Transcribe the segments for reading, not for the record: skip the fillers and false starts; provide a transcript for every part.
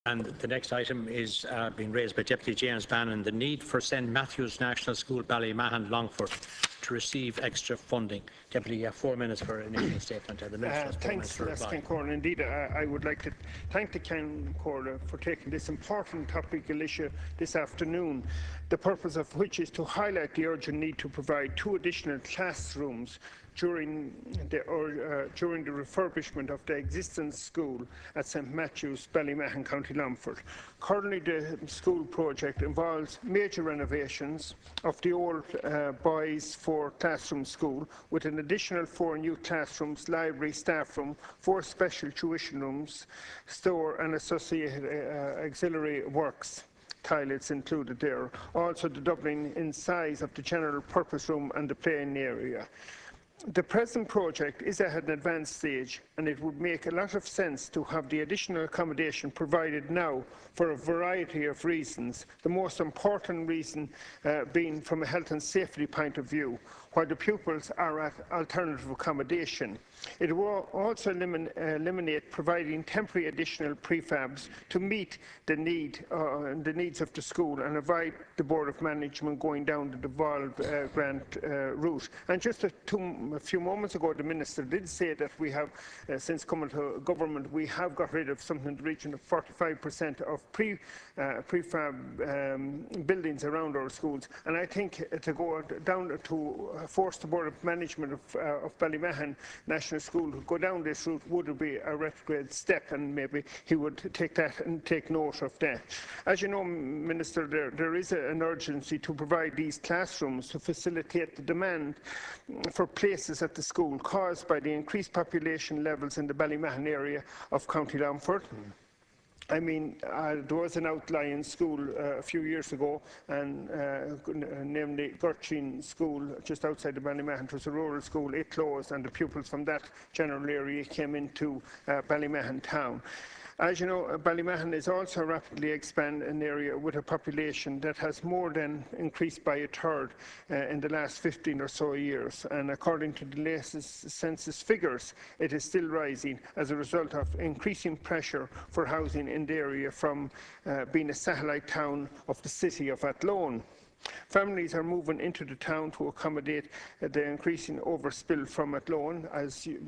And the next item is being raised by Deputy James Bannon, the need for St Matthews NS Ballymahon, Longford, to receive extra funding. Deputy, you have 4 minutes for an initial statement. The Minister has 4 minutes to reply. Thanks, Indeed, I would like to thank the Cairn for taking this important topical issue this afternoon, the purpose of which is to highlight the urgent need to provide 2 additional classrooms during the refurbishment of the existing school at St Matthews Ballymahon, County Longford. Currently, the school project involves major renovations of the old boys' 4-classroom school with an additional 4 new classrooms, library, staff room, 4 special tuition rooms, store and associated auxiliary works. Toilets included there. Also the doubling in size of the general purpose room and the playing area. The present project is at an advanced stage, and it would make a lot of sense to have the additional accommodation provided now for a variety of reasons, the most important reason being from a health and safety point of view, while the pupils are at alternative accommodation. It will also eliminate providing temporary additional prefabs to meet the needs of the school and avoid the Board of Management going down the devolved grant route. And just a few moments ago, the Minister did say that we have, since coming to government, we have got rid of something in the region of 45% of prefab buildings around our schools. And I think to go down to force the Board of Management of Ballymahon National School to go down this route would be a retrograde step, and maybe he would take that and take note of that. As you know, Minister, there is an urgency to provide these classrooms to facilitate the demand for places at the school caused by the increased population levels in the Ballymahon area of County Longford. I mean, there was an outlying school a few years ago, and namely Gurchin School, just outside of Ballymahon. It was a rural school. It closed, and the pupils from that general area came into Ballymahon town. As you know, Ballymahon is also rapidly expanding area with a population that has more than increased by a third in the last 15 or so years. And according to the latest census figures, it is still rising as a result of increasing pressure for housing in the area from being a satellite town of the city of Athlone. Families are moving into the town to accommodate the increasing overspill from Athlone. As you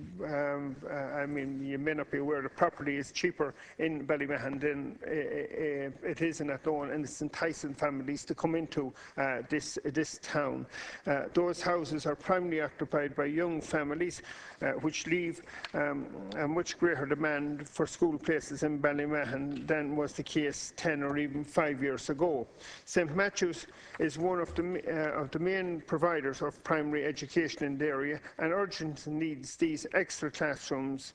may not be aware, the property is cheaper in Ballymahon than it is in Athlone, and it's enticing families to come into this town. Those houses are primarily occupied by young families, which leave a much greater demand for school places in Ballymahon than was the case 10 or even 5 years ago. St Matthews is one of the main providers of primary education in the area and urgently needs these extra classrooms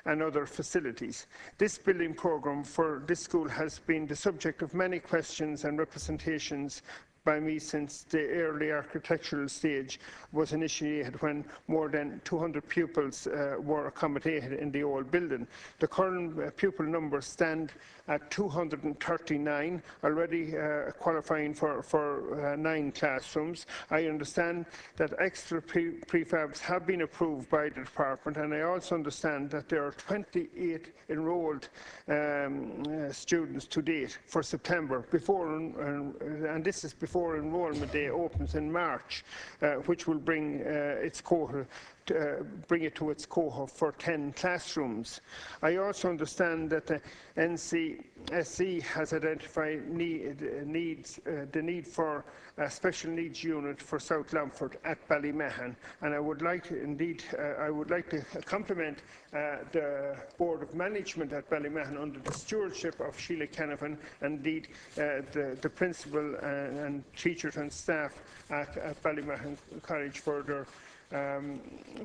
and other facilities. This building programme for this school has been the subject of many questions and representations by me since the early architectural stage was initiated, when more than 200 pupils were accommodated in the old building. The current pupil numbers stand at 239, already qualifying for 9 classrooms. I understand that extra prefabs have been approved by the department, and I also understand that there are 28 enrolled students to date for September, and this is before enrolment day opens in March, which will bring its quota bring it to its cohort for 10 classrooms. I also understand that the NCSE has identified the need for a special needs unit for South Longford at Ballymahon, and I would like to compliment the Board of Management at Ballymahon under the stewardship of Sheila Canavan, and indeed the principal and teachers and staff at Ballymahon College for their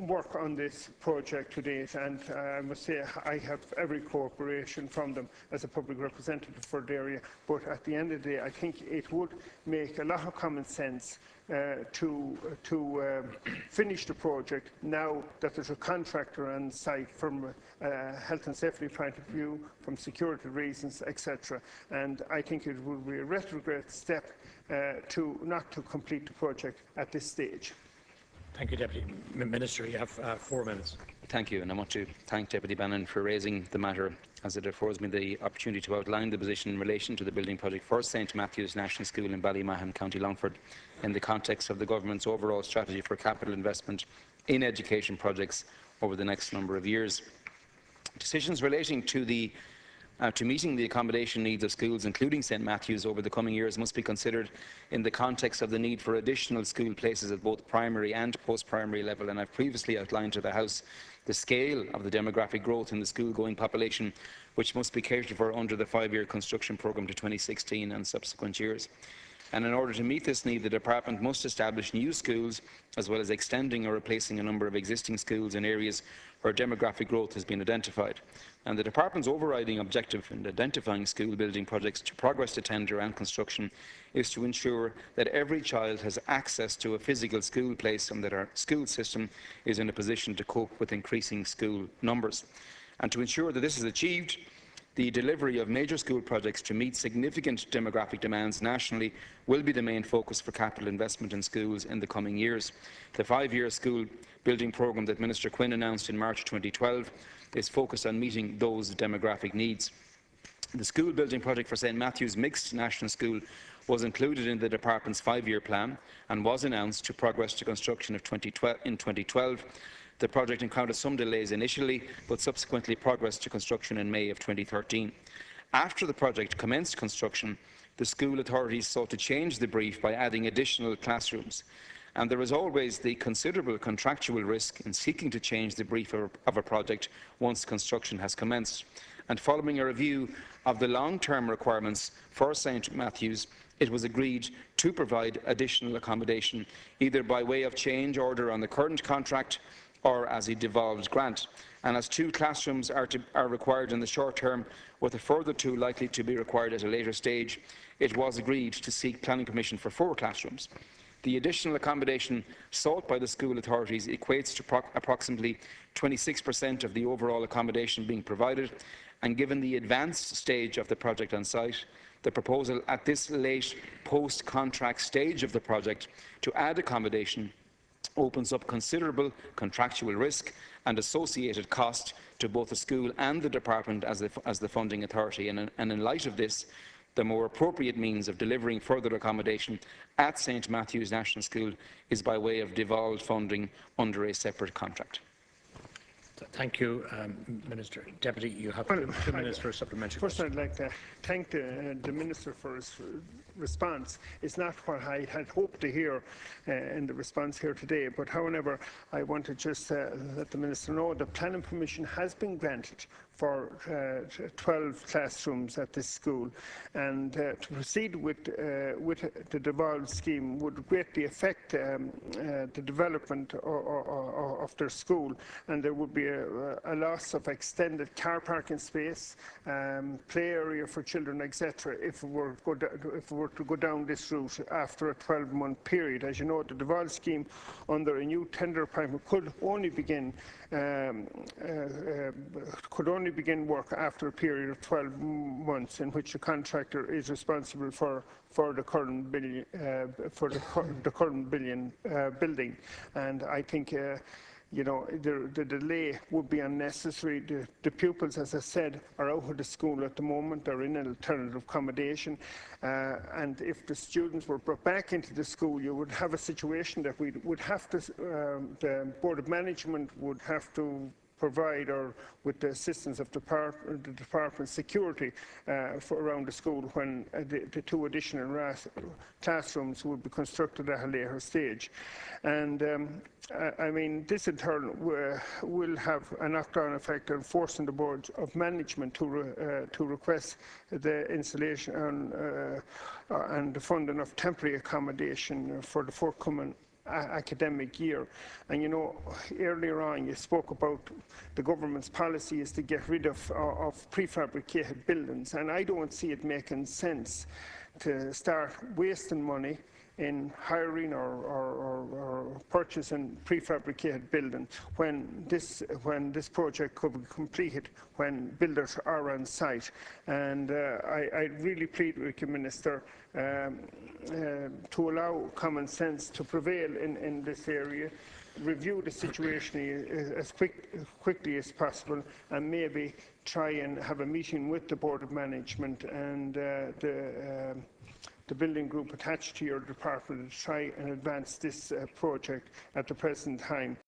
work on this project to date, and I must say I have every cooperation from them as a public representative for the area. But at the end of the day, I think it would make a lot of common sense to finish the project now that there's a contractor on site from a health and safety point of view, from security reasons, etc. And I think it would be a retrograde step not to complete the project at this stage. Thank you, Deputy Minister. You have 4 minutes. Thank you, and I want to thank Deputy Bannon for raising the matter, as it affords me the opportunity to outline the position in relation to the building project for St Matthews National School in Ballymahon, County Longford, in the context of the Government's overall strategy for capital investment in education projects over the next number of years. Decisions relating to meeting the accommodation needs of schools, including St Matthews, over the coming years must be considered in the context of the need for additional school places at both primary and post-primary level, and I've previously outlined to the House the scale of the demographic growth in the school-going population, which must be catered for under the 5-year construction programme to 2016 and subsequent years. And in order to meet this need, the Department must establish new schools, as well as extending or replacing a number of existing schools in areas where demographic growth has been identified. And the Department's overriding objective in identifying school building projects to progress to tender and construction is to ensure that every child has access to a physical school place and that our school system is in a position to cope with increasing school numbers. And to ensure that this is achieved, the delivery of major school projects to meet significant demographic demands nationally will be the main focus for capital investment in schools in the coming years. The 5-year school building programme that Minister Quinn announced in March 2012 is focused on meeting those demographic needs. The school building project for St Matthews Mixed National School was included in the Department's 5-year plan and was announced to progress to construction in 2012. The project encountered some delays initially, but subsequently progressed to construction in May of 2013. After the project commenced construction, the school authorities sought to change the brief by adding additional classrooms. And there is always the considerable contractual risk in seeking to change the brief of a project once construction has commenced. And following a review of the long-term requirements for St Matthews, it was agreed to provide additional accommodation, either by way of change order on the current contract or as a devolved grant. And as 2 classrooms are required in the short term, with a further 2 likely to be required at a later stage, it was agreed to seek planning permission for 4 classrooms. The additional accommodation sought by the school authorities equates to approximately 26% of the overall accommodation being provided, and given the advanced stage of the project on site, the proposal at this late post-contract stage of the project to add accommodation opens up considerable contractual risk and associated cost to both the school and the Department as the funding authority. And in light of this, the more appropriate means of delivering further accommodation at St Matthews National School is by way of devolved funding under a separate contract. Thank you, Minister. Deputy, you have 2 minutes for a supplementary First, question. I'd like to thank the Minister for his response. It's not what I had hoped to hear in the response here today, but however, I want to just let the Minister know that planning permission has been granted for 12 classrooms at this school, and to proceed with the devolved scheme would greatly affect the development of their school, and there would be a loss of extended car parking space, play area for children, etc. if we were to go down this route after a 12-month period. As you know, the devolved scheme under a new tender pipeline could only begin work after a period of 12 months in which the contractor is responsible for the current building. And I think you know, the delay would be unnecessary. The pupils, as I said, are out of the school at the moment. They're in an alternative accommodation. And if the students were brought back into the school, you would have a situation that we would have to, the Board of Management would have to provide, or with the assistance of the department security for around the school when the 2 additional classrooms will be constructed at a later stage. And I mean, this in turn will have a knock-down effect on forcing the Board of Management to request the installation and the funding of temporary accommodation for the forthcoming academic year. And you know, earlier on you spoke about the government's policy is to get rid of prefabricated buildings, and I don't see it making sense to start wasting money in hiring or purchasing prefabricated buildings when this project could be completed when builders are on site. And I really plead with you, Minister, to allow common sense to prevail in this area. review the situation as quickly as possible, and maybe try and have a meeting with the Board of Management and the building group attached to your department to try and advance this project at the present time.